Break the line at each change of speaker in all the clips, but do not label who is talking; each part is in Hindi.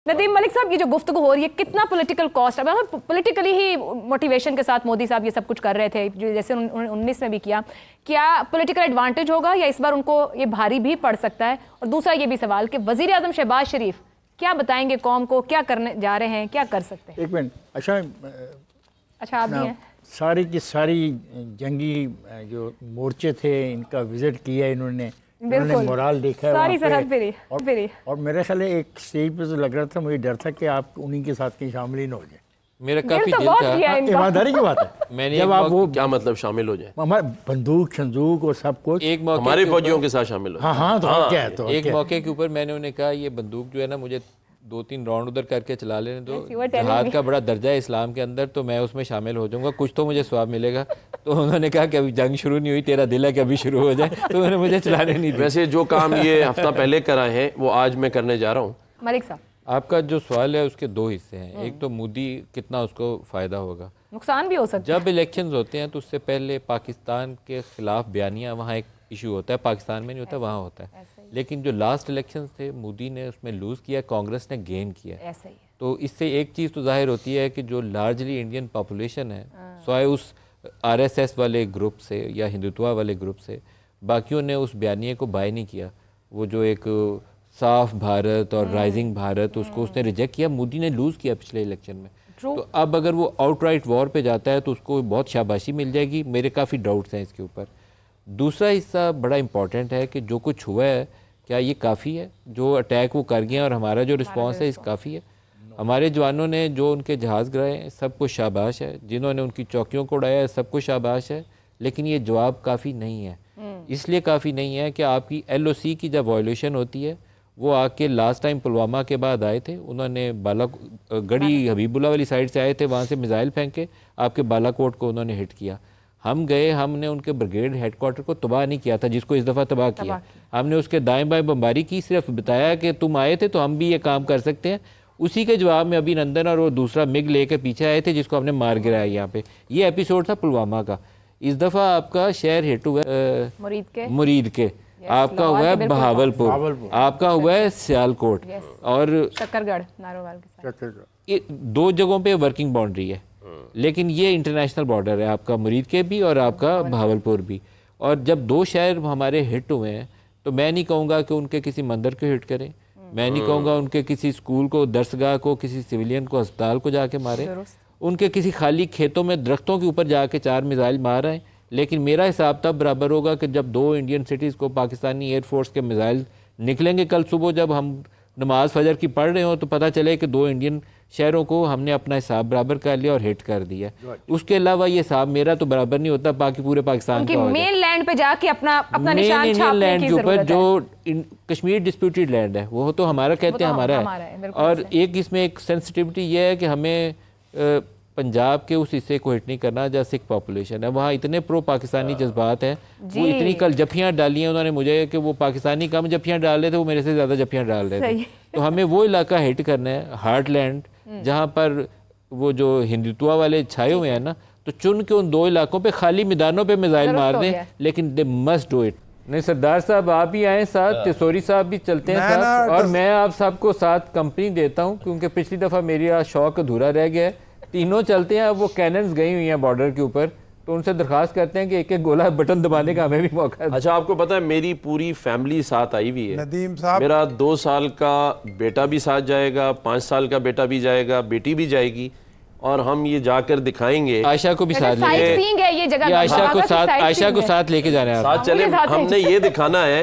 नदीम मलिक साहब, ये जो गुफ्तगू हो रही है कितना पॉलिटिकल कॉस्ट है? पॉलिटिकली ही मोटिवेशन के साथ मोदी साहब ये सब कुछ कर रहे थे, जैसे 19 में भी किया। क्या पॉलिटिकल एडवांटेज होगा या इस बार उनको ये भारी भी पड़ सकता है? और दूसरा ये भी सवाल कि वजीर आजम शहबाज शरीफ क्या बताएंगे कौम को, क्या करने जा रहे हैं, क्या कर सकते हैं?
एक मिनट। अच्छा
आप भी हैं।
सारी की सारी जंगी जो मोर्चे थे इनका विजिट किया इन्होंने मोराल देखा है
सारी सरहद फिरी
और मेरे ख्याल एक स्टेज पे तो लग रहा था, मुझे डर था कि आप उन्हीं के साथ कहीं शामिल ही न हो जाए।
मेरा काफी दिल था,
ईमानदारी की बात है।
मैंने
जब आप वो क्या मतलब शामिल हो जाए,
हमारे बंदूक शंदूक और सब कुछ
एक मौके
हमारे फौजियों के साथ शामिल हो।
हाँ, तो क्या है, तो
एक मौके के ऊपर मैंने उन्हें कहा ये बंदूक जो है ना मुझे 2-3 राउंड उधर करके चला लेने दो, जहाद का बड़ा दर्जा है इस्लाम के अंदर, तो मैं उसमें शामिल हो जाऊंगा, कुछ तो मुझे स्वाब मिलेगा। तो उन्होंने कहा कि अभी जंग शुरू नहीं हुई, तेरा दिल है कि अभी शुरू हो जाए, तो उन्होंने मुझे चलाने नहीं दिया।
वैसे जो काम ये हफ्ता पहले कराए हैं वो आज मैं करने जा रहा हूँ।
मलिक साहब,
आपका जो सवाल है उसके 2 हिस्से हैं। एक तो मोदी कितना उसको फ़ायदा होगा,
नुकसान भी हो सकता है।
जब इलेक्शंस होते हैं तो उससे पहले पाकिस्तान के खिलाफ बयानियाँ, वहाँ एक इशू होता है, पाकिस्तान में नहीं होता, वहाँ होता है। लेकिन जो लास्ट इलेक्शंस थे मोदी ने उसमें लूज़ किया, कांग्रेस ने गेन किया।
ऐसा ही है।
तो इससे एक चीज़ तो जाहिर होती है कि जो लार्जली इंडियन पॉपुलेशन है, स्वाय उस आरएसएस वाले ग्रुप से या हिंदुत्वा वाले ग्रुप से, बाकियों ने उस बयानिए को बाय नहीं किया। वो जो एक साफ भारत और राइजिंग भारत, उसको उसने रिजेक्ट किया। मोदी ने लूज़ किया पिछले इलेक्शन में। तो अब अगर वो आउटराइट वॉर पे जाता है तो उसको बहुत शाबाशी मिल जाएगी। मेरे काफ़ी डाउट्स हैं इसके ऊपर। दूसरा हिस्सा बड़ा इंपॉर्टेंट है कि जो कुछ हुआ है क्या ये काफ़ी है? जो अटैक वो कर गए और हमारा जो रिस्पांस है इस काफ़ी है? हमारे जवानों ने जो उनके जहाज़ गिराए सबको शाबाश है, जिन्होंने उनकी चौकियों को उड़ाया सबको शाबाश है, लेकिन ये जवाब काफ़ी नहीं है। इसलिए काफ़ी नहीं है कि आपकी LOC की जब वायलेशन होती है, वो आके लास्ट टाइम पुलवामा के बाद आए थे, उन्होंने गढ़ी हबीबुल्ला वाली साइड से आए थे, वहाँ से मिसाइल फेंके, आपके बालाकोट को उन्होंने हिट किया। हम गए, हमने उनके ब्रिगेड हेडक्वार्टर को तबाह नहीं किया था, जिसको इस दफ़ा तबाह किया। हमने उसके दाएं बाएं बमबारी की, सिर्फ बताया कि तुम आए थे तो हम भी ये काम कर सकते हैं। उसी के जवाब में अभिनंदन और वो दूसरा मिग लेके पीछे आए थे, जिसको हमने मार गिराया यहाँ पे। ये एपिसोड था पुलवामा का। इस दफ़ा आपका शहर हिट हुआ मुरीद के, आपका हुआ है बहावलपुर, आपका हुआ है सियालकोट और
शक्करगढ़, नारोवाल के साथ।
2 जगहों पे वर्किंग बाउंड्री है, लेकिन ये इंटरनेशनल बॉर्डर है आपका मुरीद के भी और आपका भावलपुर भी। और जब 2 शहर हमारे हिट हुए हैं तो मैं नहीं कहूँगा कि उनके किसी मंदिर को हिट करें, मैं नहीं कहूँगा उनके किसी स्कूल को, दरसगाह को, किसी सिविलियन को, अस्पताल को जाके मारे, उनके किसी खाली खेतों में दरख्तों के ऊपर जाके 4 मिसाइल मार रहे हैं। लेकिन मेरा हिसाब तब बराबर होगा कि जब 2 इंडियन सिटीज़ को पाकिस्तानी एयरफोर्स के मिसाइल निकलेंगे कल सुबह, जब हम नमाज फजर की पढ़ रहे हो, तो पता चले कि 2 इंडियन शहरों को हमने अपना हिसाब बराबर कर लिया और हिट कर दिया। उसके अलावा ये हिसाब मेरा तो बराबर नहीं होता, बाकी पूरे पाकिस्तान का
मेन लैंड पे जाके अपना निशान छापने की जरूरत है।
जो कश्मीर डिस्प्यूटेड लैंड है वो तो हमारा कहते हैं, हमारा है। और एक इसमें एक सेंसिटिविटी ये है कि हमें पंजाब के उस हिस्से को हिट नहीं करना जहाँ सिख पॉपुलेशन है, वहाँ इतने प्रो पाकिस्तानी जज्बात हैं। वो इतनी कल जफियाँ डाली हैं उन्होंने मुझे कि वो पाकिस्तानी कम जफियाँ डाल रहे थे, वो मेरे से ज़्यादा जफियाँ डाल रहे थे। तो हमें वो इलाका हिट करना है, हार्टलैंड, जहाँ पर वो जो हिंदुत्वा वाले छाए हुए हैं ना, तो चुन के उन 2 इलाकों पे खाली मैदानों पे मिसाइल मार दें, लेकिन दे मस्ट डू इट। नहीं सरदार साहब आप भी आए साथ, तिसोरी साहब भी चलते हैं साथ, और मैं आप सबको साथ कंपनी देता हूँ, क्योंकि पिछली दफ़ा मेरा शौक अधूरा रह गया है। तीनों चलते हैं। अब वो कैनन्स गई हुई हैं बॉर्डर के ऊपर, तो उनसे दरखास्त करते हैं कि एक गोला बटन दबाने का हमें भी मौका है।
अच्छा, आपको पता है मेरी पूरी फैमिली साथ आई हुई है।
नदीम साहब,
मेरा 2 साल का बेटा भी साथ जाएगा, 5 साल का बेटा भी जाएगा, बेटी भी जाएगी, और हम ये जाकर दिखाएंगे।
आयशा को भी साथ
लेके,
आयशा को साथ लेके जाना है,
साथ चले। हमने ये दिखाना है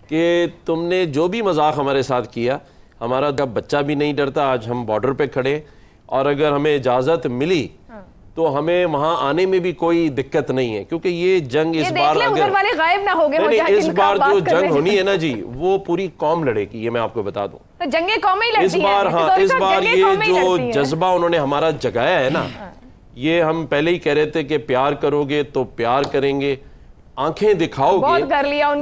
कि तुमने जो भी मजाक हमारे साथ किया, हमारा बच्चा भी नहीं डरता। आज हम बॉर्डर पे खड़े, और अगर हमें इजाजत मिली तो हमें वहां आने में भी कोई दिक्कत नहीं है, क्योंकि ये जंग इस बार
अगर वाले गायब ना हो गए,
नहीं, इस बार जो जंग होनी है ना जी, वो पूरी कौम लड़ेगी, ये मैं आपको बता दूं।
तो जंगे कौमें लड़ती
इस बार
हैं।
हाँ, इस बार ये जो जज्बा उन्होंने हमारा जगाया है ना, ये हम पहले ही कह रहे थे कि प्यार करोगे तो प्यार करेंगे, आंखें दिखाओगे,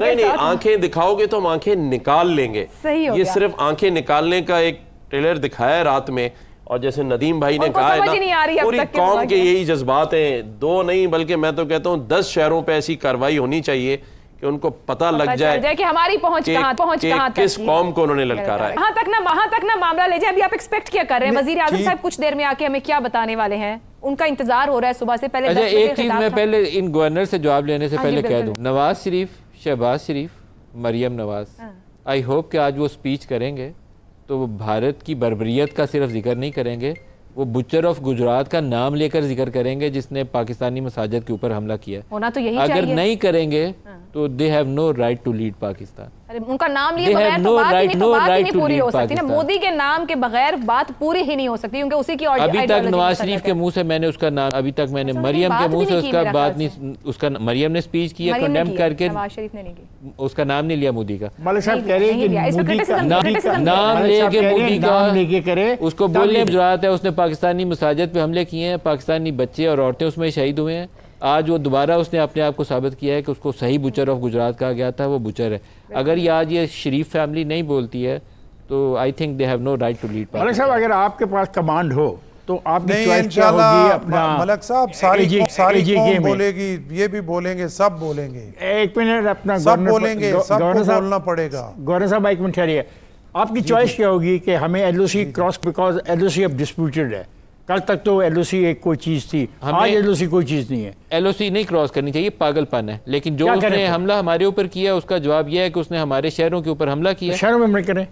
नहीं, आंखें दिखाओगे तो हम आंखें निकाल लेंगे। ये सिर्फ आंखें निकालने का एक ट्रेलर दिखाया है रात में, और जैसे नदीम भाई ने कहा है ना, पूरी कौम के यही जज्बात हैं। 2 नहीं बल्कि मैं तो कहता हूँ 10 शहरों पे ऐसी कार्रवाई होनी चाहिए कि उनको पता लग जाए
कि हमारी पहुंच कहां तक,
किस कौम को उन्होंने ललकारा है।
वहां तक ना मामला ले जाए। अभी आप एक्सपेक्ट क्या कर रहे हैं? वजीर आजम साहब कुछ देर में आके हमें क्या बताने वाले हैं? उनका इंतजार हो रहा है सुबह से। पहले
अच्छा, एक चीज मैं पहले इन गवर्नर से जवाब लेने से पहले कह दूं, नवाज शरीफ, शहबाज शरीफ, मरियम नवाज, आई होप कि आज वो स्पीच करेंगे तो वो भारत की बर्बरियत का सिर्फ जिक्र नहीं करेंगे, वो बुचर ऑफ गुजरात का नाम लेकर जिक्र करेंगे जिसने पाकिस्तानी मसाजिद के ऊपर हमला किया।
होना तो यही
अगर
चाहिए।
नहीं करेंगे तो they have no right to lead Pakistan.
अरे उनका नाम लिए बगैर तो बात ही नहीं पूरी हो सकती ना। मोदी के नाम के बगैर बात पूरी ही नहीं हो सकती, क्योंकि उसी की
अभी तक नवाज शरीफ के मुंह से मैंने उसका नाम, अभी तक मैंने मरियम के मुंह से उसका बात नहीं, उसका मरियम ने स्पीच किया कंडेम करके,
नवाज शरीफ ने नहीं की,
उसका नाम नहीं लिया मोदी का।
मलिक साहब कह रहे हैं कि मोदी का
नाम लेके मोदी का करे, उसको बोलने की जरूरत है। उसने पाकिस्तानी मसाजिद पे हमले किए हैं, पाकिस्तानी बच्चे और औरतें उसमें शहीद हुए हैं। आज वो दोबारा उसने अपने आप को साबित किया है कि उसको सही बुचर ऑफ गुजरात कहा गया था, वो बुचर है। अगर ये आज ये शरीफ फैमिली नहीं बोलती है तो I think they have no right to lead.
Malik sahab अगर आपके पास कमांड हो तो आपकी चॉइस क्या होगी? अपना
मलिक साहब सारी कौम बोलेगी, ये भी बोलेंगे, सब बोलेंगे।
एक मिनट, अपना
सब बोलेंगे, सबको बोलना पड़ेगा।
गवर्नर साहब एक मिनट ठहरिए, आपकी चॉइस क्या होगी कि हमें एलओसी क्रॉस, बिकॉज एलओसी अब डिस्प्यूटेड है। कल तक तो एलओसी एक कोई चीज थी, आज एलओसी कोई चीज नहीं है।
एलओसी नहीं क्रॉस करनी चाहिए, पागलपन है। लेकिन जो उसने हमला हमारे ऊपर किया उसका जवाब यह है कि उसने हमारे शहरों के ऊपर हमला किया।
शहरों में हमला करें,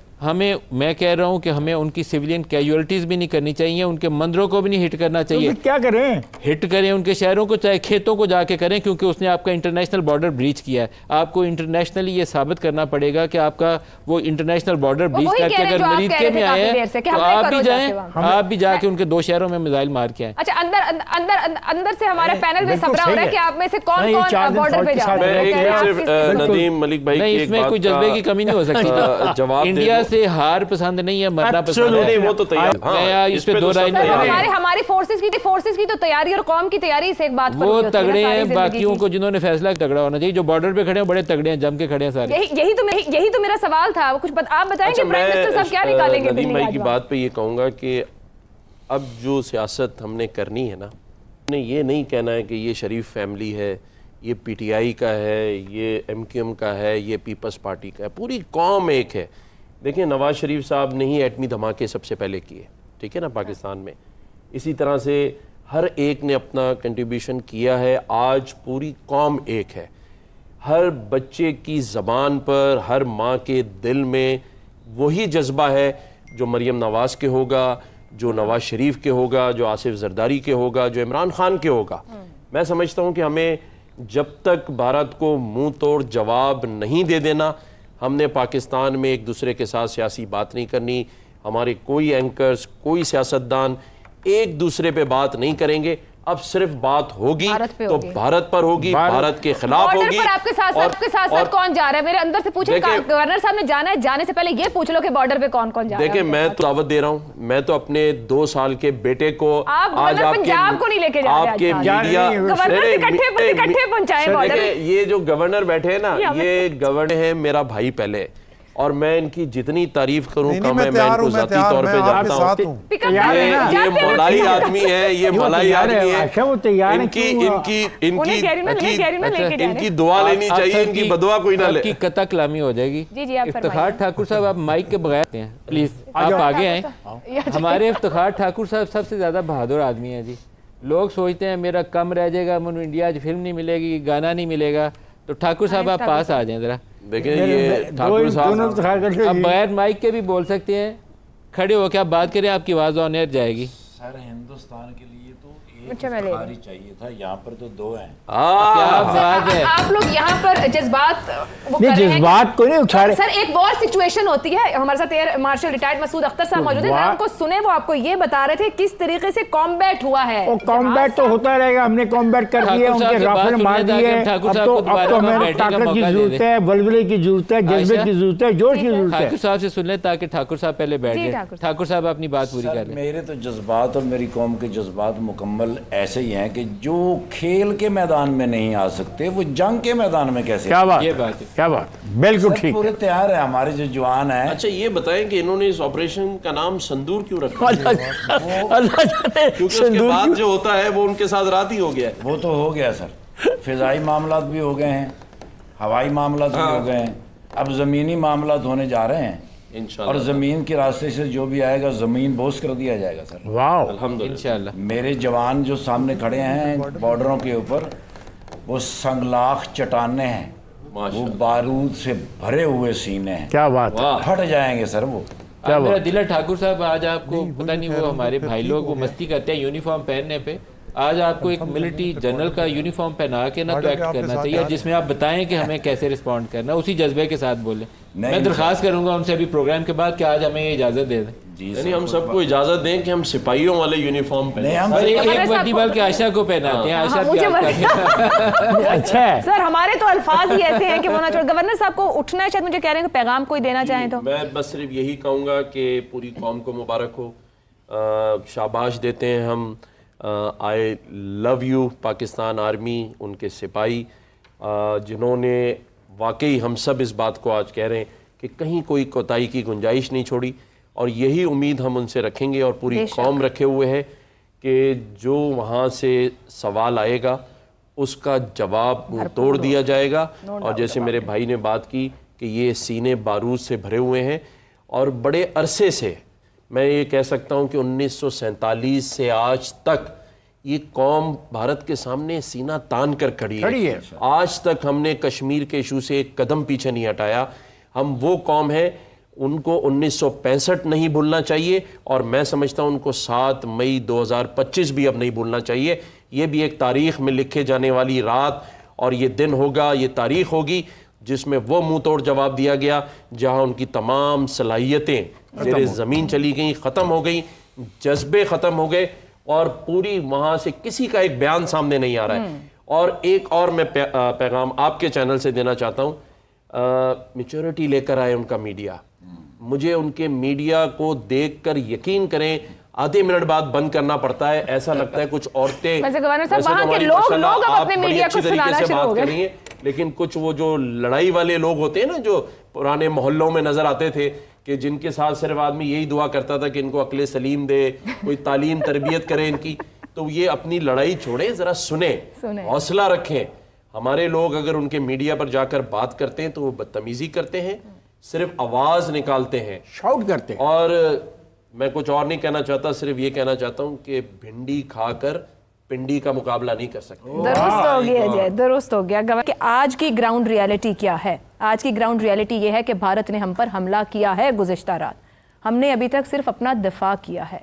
मैं कह रहा हूं कि हमें उनकी सिविलियन कैजुअलिटीज भी नहीं करनी चाहिए, उनके मंदिरों को भी नहीं हिट करना चाहिए।
तो क्या करें?
हिट करें उनके शहरों को, चाहे खेतों को जाके करें, क्योंकि उसने आपका इंटरनेशनल बॉर्डर ब्रीच किया है। आपको इंटरनेशनली ये साबित करना पड़ेगा कि आपका वो इंटरनेशनल बॉर्डर ब्रीच करके अगर मरीज के में आए हैं तो आप भी जाएं, आप भी जाके उनके 2 शहरों में मिसाइल मार के आए।
अच्छा, अंदर से हमारा पैनल में सबरा हो रहा है कि आप में से कौन बॉर्डर पे जा रहे
हैं। नदीम मलिक भाई,
नहीं, इसमें कोई जज्बे की कमी नहीं हो सकती।
जवाब
इंडिया से हार पसंद नहीं है, मरना पसंद है।
वो तो तैयार,
इस पे दो राय नहीं है।
हमारी फोर्सेस की तो तैयारी और कौम की तैयारी से एक बात
वो तगड़े हैं, बाकियों को जिन्होंने फैसला तगड़ा होना चाहिए। जो बॉर्डर पे खड़े हैं बड़े तगड़े हैं, जम के खड़े हैं सारे।
यही तो मेरा सवाल था। कुछ आप बताएंगे प्राइम मिनिस्टर साहब क्या निकालेंगे?
नदीम भाई की बात पे ये कहूंगा कि अब जो सियासत हमने करनी है ना, हमने ये नहीं कहना है कि ये शरीफ फैमिली है, ये पीटीआई का है, ये एमक्यूएम का है, ये पीपल्स पार्टी का है। पूरी कौम एक है। देखिए, नवाज शरीफ साहब ने ही एटमी धमाके सबसे पहले किए, ठीक है ना, पाकिस्तान में। इसी तरह से हर एक ने अपना कंट्रीब्यूशन किया है। आज पूरी कौम एक है। हर बच्चे की ज़बान पर, हर माँ के दिल में वही जज्बा है जो मरियम नवाज़ के होगा, जो नवाज शरीफ के होगा, जो आसिफ जरदारी के होगा, जो इमरान खान के होगा। मैं समझता हूँ कि हमें जब तक भारत को मुंह तोड़ जवाब नहीं दे देना, हमने पाकिस्तान में एक दूसरे के साथ सियासी बात नहीं करनी। हमारे कोई एंकर्स, कोई सियासतदान एक दूसरे पे बात नहीं करेंगे। अब सिर्फ बात होगी तो भारत पर होगी, भारत के खिलाफ होगी।
आपके साथ कौन जा रहा है? मेरे अंदर से पूछे, गवर्नर साहब ने जाना है, जाने से पहले ये पूछ लो कि बॉर्डर पे कौन कौन जा रहा है।
देखिए, मैं तो दावत दे रहा हूँ। मैं तो अपने 2 साल के बेटे को आज
पंजाब को नहीं लेके जा रहे,
आपके मीडिया
इकट्ठे पहुंचाए।
ये जो गवर्नर बैठे हैं ना, ये गवर्नर है मेरा भाई पहले, और मैं इनकी जितनी तारीफ करूं कम है। मैं इनको जाती तौर पे जानता हूं। ये मलाई आदमी है, ये मलाई आदमी है। इनकी दुआ लेनी चाहिए, इनकी बदुआ कोई ना ले।
कता कलामी हो जाएगी। इफ्तिखार ठाकुर साहब, आप माइक के बगैर हैं प्लीज, आप आगे आए। हमारे इफ्तिखार ठाकुर साहब सबसे ज्यादा बहादुर आदमी है जी। लोग सोचते हैं मेरा कम रह जाएगा, मुझे इंडिया आज फिल्म नहीं मिलेगी, गाना नहीं मिलेगा, तो ठाकुर साहब आप पास आ जाएं जरा।
देखिए, ये ठाकुर साहब
आप बगैर माइक के भी बोल सकते हैं, खड़े होकर आप बात करें, आपकी आवाज ऑन एयर जाएगी।
सर, हिंदुस्तान के लिए तो एक भिखारी चाहिए था, यहाँ पर तो 2 हैं।
क्या बात है।
आप लोग यहाँ पर जज्बात
जज्बात को नहीं उठा रहे।
सर, एक वॉर सिचुएशन होती है। हमारे साथ air marshal retired Masood Akhtar sahab मौजूद हैं। आपको सुने, वो आपको ये बता रहे थे किस तरीके से कॉम्बैट हुआ है।
वो कॉम्बैट तो होता रहेगा, हमने कॉम्बैट कर दिया, उनके राफेल मार दिए। अब तो हमें ताकत की जरूरत है, बलबले की जरूरत है, जज्बे की जरूरत है, जोश की जरूरत है।
ठाकुर साहब से सुन ले ताकि ठाकुर साहब पहले बैठ जाए। ठाकुर साहब अपनी बात पूरी कर लें।
मेरे तो जज्बात और मेरी कौम के जज्बात मुकम्मल ऐसे ही हैं कि जो खेल के मैदान में नहीं आ सकते वो जंग के मैदान में कैसे?
क्या बात,
ये बात है,
क्या बात, बिल्कुल ठीक।
पूरे तैयार है हमारे जो जवान हैं।
अच्छा, ये बताएं कि इन्होंने इस ऑपरेशन का नाम संदूर क्यों रखा? क्योंकि उसके बाद जो होता है वो उनके साथ रात ही हो गया।
वो तो हो गया सर, फिजाई मामलात भी हो गए हैं, हवाई मामला तो हो गए हैं, अब ज़मीनी मामला होने जा रहे हैं इंशाल्लाह। और ज़मीन के रास्ते से जो भी आएगा ज़मीन बोझ कर दिया जाएगा सर।
वाह,
अल्हम्दुलिल्लाह।
इंशाल्लाह।
मेरे जवान जो सामने खड़े हैं बॉर्डरों के ऊपर, वो संगलाख चट्टाने हैं, वो बारूद से भरे हुए सीने हैं।
क्या बात,
फट जाएंगे सर वो।
मेरा दिल ठाकुर साहब, आज आपको पता नहीं वो हमारे भाई लोग वो मस्ती करते हैं यूनिफॉर्म पहनने पे, आज आपको एक मिलिट्री जनरल का यूनिफॉर्म पहना के ना तो एक्ट करना चाहिए, जिसमें आप बताएं कि हमें कैसे रिस्पॉन्ड करना, उसी जज्बे के साथ बोलें। मैं दरख्वास्त करूंगा उनसे अभी प्रोग्राम के बाद कि आज हमें ये इजाजत दे दें।
यानी हम सबको इजाजत दें कि हम सिपाहियों वाले यूनिफॉर्म पहने।
एक वर्दी बल्कि आयशा को पहनाते हैं। आयशा
अच्छा है सर, हमारे तो अल्फाज ही ऐसे हैं कि वो ना छोड़। गवर्नर साहब को उठना है, शायद मुझे कह रहे हैं कि पैगाम कोई देना चाहें तो।
मैं बस सिर्फ यही कहूँगा कि पूरी कौम को मुबारक हो, शाबाश देते हैं हम। I love you Pakistan army, उनके सिपाही जिन्होंने वाकई हम सब इस बात को आज कह रहे हैं कि कहीं कोई कोताही की गुंजाइश नहीं छोड़ी, और यही उम्मीद हम उनसे रखेंगे और पूरी कौम रखे हुए है कि जो वहाँ से सवाल आएगा उसका जवाब तोड़ दिया जाएगा। और जैसे मेरे भाई ने बात की कि ये सीने बारूद से भरे हुए हैं, और बड़े अरसे से मैं ये कह सकता हूँ कि 1947 से आज तक ये कौम भारत के सामने सीना तान कर खड़ी है। आज तक हमने कश्मीर के इशू से एक कदम पीछे नहीं हटाया। हम वो कौम है, उनको 1965 नहीं भूलना चाहिए, और मैं समझता हूँ उनको 7 मई 2025 भी अब नहीं भूलना चाहिए। ये भी एक तारीख़ में लिखे जाने वाली रात और ये दिन होगा, ये तारीख़ होगी जिसमें वो मुंह तोड़ जवाब दिया गया जहां उनकी तमाम सलाहियतें मेरे ज़मीन चली गई, ख़त्म हो गई, जज्बे ख़त्म हो गए, और पूरी वहाँ से किसी का एक बयान सामने नहीं आ रहा है। और एक और मैं पैगाम आपके चैनल से देना चाहता हूँ, मैच्योरिटी लेकर आए उनका मीडिया। मुझे उनके मीडिया को देखकर यकीन करें आधे मिनट बाद बंद करना पड़ता है, ऐसा लगता है कुछ औरतें अपने मीडिया को सुनाना शुरू हो गए, लेकिन कुछ वो जो लड़ाई वाले लोग होते हैं ना, जो पुराने मोहल्लों में नजर आते थे कि जिनके साथ सिर्फ आदमी यही दुआ करता था कि इनको अक्ल सलीम दे, कोई तालीम तरबियत करे इनकी, तो ये अपनी लड़ाई छोड़े, जरा सुने, हौसला रखें। हमारे लोग अगर उनके मीडिया पर जाकर बात करते हैं तो वो बदतमीजी करते हैं, सिर्फ आवाज निकालते हैं,
शाउट करते हैं।
और मैं कुछ और नहीं कहना चाहता, सिर्फ ये कहना चाहता हूँ कि भिंडी खाकर पिंडी का मुकाबला नहीं कर सकते।
दुरुस्त हो गया जय, दुरुस्त हो गया। कि आज की ग्राउंड रियलिटी क्या है? आज की ग्राउंड रियलिटी ये है कि भारत ने हम पर हमला किया है गुज़िश्ता रात, हमने अभी तक सिर्फ अपना दिफा किया है।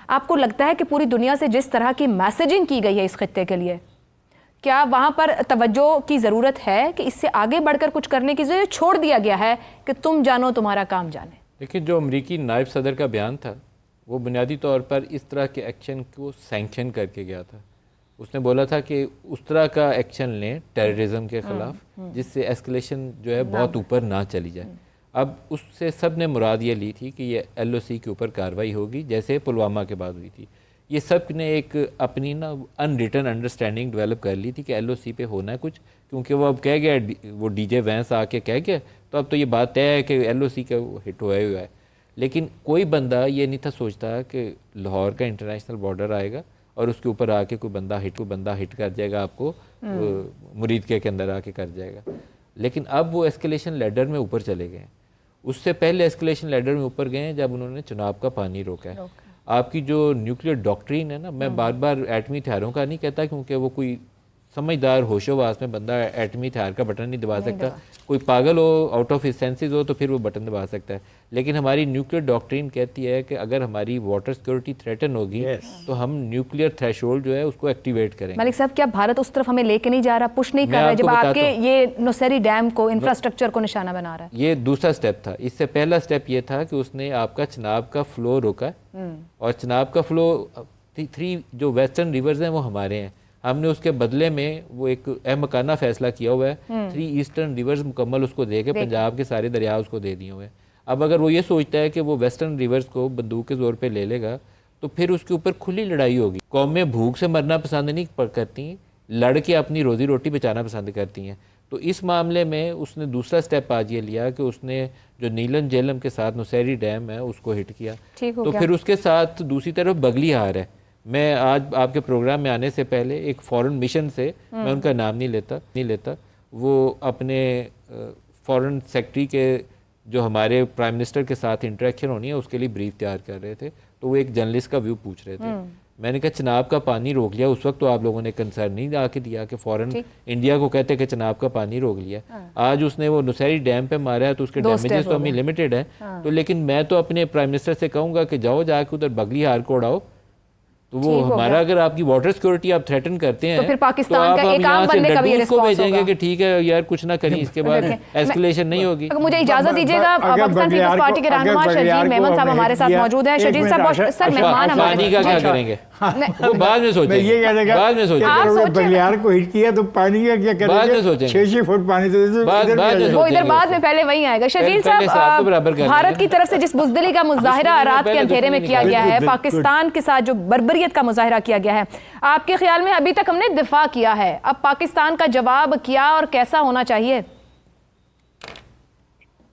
आपको लगता है कि पूरी दुनिया से जिस तरह की मैसेजिंग की गई है इस खित्ते के लिए, क्या वहाँ पर तवज्जो की ज़रूरत है कि इससे आगे बढ़कर कुछ करने की ज़रूरत, छोड़ दिया गया है कि तुम जानो तुम्हारा काम जाने?
देखिए, जो अमरीकी नायब सदर का बयान था वो बुनियादी तौर पर इस तरह के एक्शन को सैंक्शन करके गया था। उसने बोला था कि उस तरह का एक्शन लें टेररिज्म के ख़िलाफ़ जिससे एस्केलेशन जो है बहुत ऊपर ना चली जाए। अब उससे सब ने मुराद ये ली थी कि ये LOC के ऊपर कार्रवाई होगी, जैसे पुलवामा के बाद हुई थी। ये सब ने एक अपनी ना अनरिटन अंडरस्टैंडिंग डेवलप कर ली थी कि LOC पे होना है कुछ, क्योंकि वो अब कह गया, वो DJ वैंस आके कह गया, तो अब तो ये बात तय है कि LOC का हिट हुआ है। लेकिन कोई बंदा ये नहीं था सोचता कि लाहौर का इंटरनेशनल बॉर्डर आएगा और उसके ऊपर आके कोई बंदा हिट कर जाएगा, आपको मुरीद के अंदर आके कर जाएगा। लेकिन अब वो एस्केलेशन लैडर में ऊपर चले गए। उससे पहले एस्केलेशन लैडर में ऊपर गए जब उन्होंने चुनाव का पानी रोका है। आपकी जो न्यूक्लियर डॉक्ट्रिन है ना, मैं बार बार एटमी हथियारों का नहीं कहता, क्योंकि वो कोई समझदार होशोवास में बंदा एटमी हथियार का बटन नहीं दबा सकता। कोई पागल हो, आउट ऑफ हिज सेंसेस हो, तो फिर वो बटन दबा सकता है। लेकिन हमारी न्यूक्लियर डॉक्ट्रिन कहती है कि अगर हमारी वाटर सिक्योरिटी थ्रेटन होगी तो हम न्यूक्लियर थ्रेशोल्ड जो है उसको एक्टिवेट करेंगे।
मलिक साहब, क्या भारत उस तरफ हमें लेके नहीं जा रहा, पुश नहीं कर रहा है जब आपके ये नौसेरी डैम को, इंफ्रास्ट्रक्चर को निशाना बना रहा है?
ये दूसरा स्टेप था। इससे पहला स्टेप ये था कि उसने आपका चिनाब का फ्लो रोका, और चिनाब का फ्लो 3 जो वेस्टर्न रिवर्स हैं वो हमारे हैं। हमने उसके बदले में वो एक अहमकाना फैसला किया हुआ है, 3 ईस्टर्न रिवर्स मुकम्मल उसको दे के पंजाब के सारे दरिया उसको दे दिए हुए हैं। अब अगर वो ये सोचता है कि वो वेस्टर्न रिवर्स को बंदूक के जोर पे ले लेगा तो फिर उसके ऊपर खुली लड़ाई होगी। कौमें भूख से मरना पसंद नहीं करती, लड़ के अपनी रोजी रोटी बचाना पसंद करती हैं। तो इस मामले में उसने दूसरा स्टेप आज ये लिया कि उसने जो नीलन जेलम के साथ नौसेरी डैम है उसको हिट किया। तो फिर उसके साथ दूसरी तरफ बगली हार है। मैं आज आपके प्रोग्राम में आने से पहले एक फॉरेन मिशन से, मैं उनका नाम नहीं लेता, वो अपने फॉरेन सेक्रेटरी के जो हमारे प्राइम मिनिस्टर के साथ इंटरेक्शन होनी है उसके लिए ब्रीफ तैयार कर रहे थे, तो वो एक जर्नलिस्ट का व्यू पूछ रहे थे। मैंने कहा चनाब का पानी रोक लिया, उस वक्त तो आप लोगों ने कंसर्न नहीं आके दिया कि फॉरेन इंडिया को कहते कि चनाब का पानी रोक लिया। आज उसने वो नुसैरी डैम पे मारा है तो उसके डैमेजेस तो हमें लिमिटेड है, तो लेकिन मैं तो अपने प्राइम मिनिस्टर से कहूँगा कि जाओ जाके उधर बगली हार को उड़ाओ। तो वो हमारा अगर आपकी वाटर सिक्योरिटी आप थ्रेटन करते हैं
तो फिर पाकिस्तान का एक आम बंदे का भी रिस्पॉन्स होगा।
भेजेंगे कि ठीक है यार कुछ ना करिए, इसके बाद एस्केलेशन नहीं होगी।
मुझे इजाजत दीजिएगा, पाकिस्तान पीपल्स पार्टी के रहनुमा शर्जील मेमन साहब हमारे साथ मौजूद हैं। शर्जील साहब सर मेहमान हमारे,
पानी का क्या करेंगे वो बाद में सोचेंगे, बाद में सोचेंगे।
बलियार को हिट किया तो पानी का क्या करेंगे,
बाद में सोचेंगे,
6 फुट पानी तो
वो इधर बाद में पहले वही आएगा। शर्जील साहब, भारत की तरफ से जिस बुज़दिली का मुजाहिरा रात के अंधेरे में किया गया है, पाकिस्तान के साथ जो बर्बरियत का मुजाहिरा किया गया है, आपके ख्याल में अभी तक हमने दिफा किया है, अब पाकिस्तान का जवाब क्या और कैसा होना चाहिए?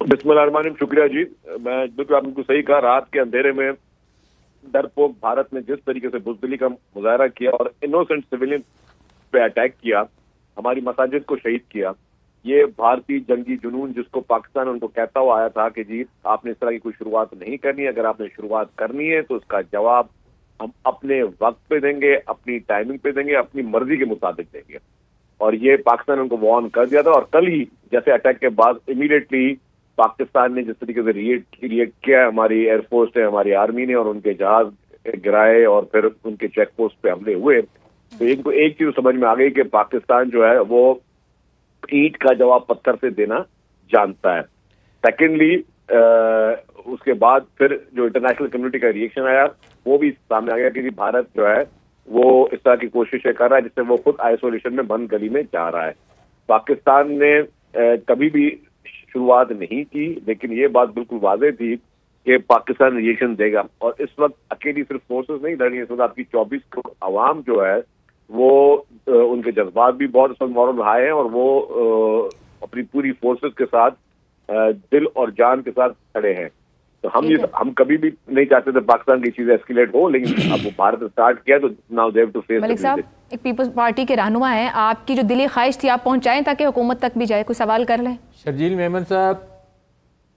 बिस्मिल्लाहिर्रहमानिर्रहीम, शुक्रिया जी। मैं बिल्कुल आपने सही कहा, रात के अंधेरे में डरपोक भारत ने जिस तरीके से बुज़दिली का मुजाहरा किया और इनोसेंट सिविलियन पे अटैक किया, हमारी मसाजिद को शहीद किया, ये भारतीय जंगी जुनून जिसको पाकिस्तान उनको कहता हुआ आया था कि जी आपने इस तरह की कोई शुरुआत नहीं करनी है, अगर आपने शुरुआत करनी है तो उसका जवाब हम अपने वक्त पे देंगे, अपनी टाइमिंग पे देंगे, अपनी मर्जी के मुताबिक देंगे। और ये पाकिस्तान ने उनको वार्न कर दिया था। और कल ही जैसे अटैक के बाद इमीडिएटली पाकिस्तान ने जिस तरीके से रिएक्ट किया, हमारी एयरफोर्स ने, हमारी आर्मी ने, और उनके जहाज गिराए और फिर उनके चेक पोस्ट पे हमले हुए, तो इनको एक चीज समझ में आ गई कि पाकिस्तान जो है वो ईंट का जवाब पत्थर से देना जानता है। सेकेंडली उसके बाद फिर जो इंटरनेशनल कम्युनिटी का रिएक्शन आया वो भी सामने आ गया कि भारत जो है वो इस तरह की कोशिशें कर रहा है जिससे वो खुद आइसोलेशन में बंद गली में जा रहा है। पाकिस्तान ने कभी भी शुरुआत नहीं की, लेकिन ये बात बिल्कुल वाज़ेह थी कि पाकिस्तान रिएक्शन देगा। और इस वक्त अकेली सिर्फ फोर्सेस नहीं लड़ रही है, इस वक्त आपकी 24 करोड़ आवाम जो है वो उनके जज्बात भी बहुत इस वक्त मॉरल हाई हैं और वो अपनी पूरी फोर्सेस के साथ दिल और जान के साथ खड़े हैं। तो हम कभी भी नहीं चाहते थे पाकिस्तान की चीजें एस्केलेट हो, लेकिन अब वो भारत ने स्टार्ट किया तो now they have to face.
Malik sahab, एक पीपल्स पार्टी के रहनुमा हैं, आपकी जो दिली ख्वाहिश थी आप पहुंचाएं ताकि हुकूमत तक भी जाए, कोई सवाल कर लें।
शर्जील मेमन साहब,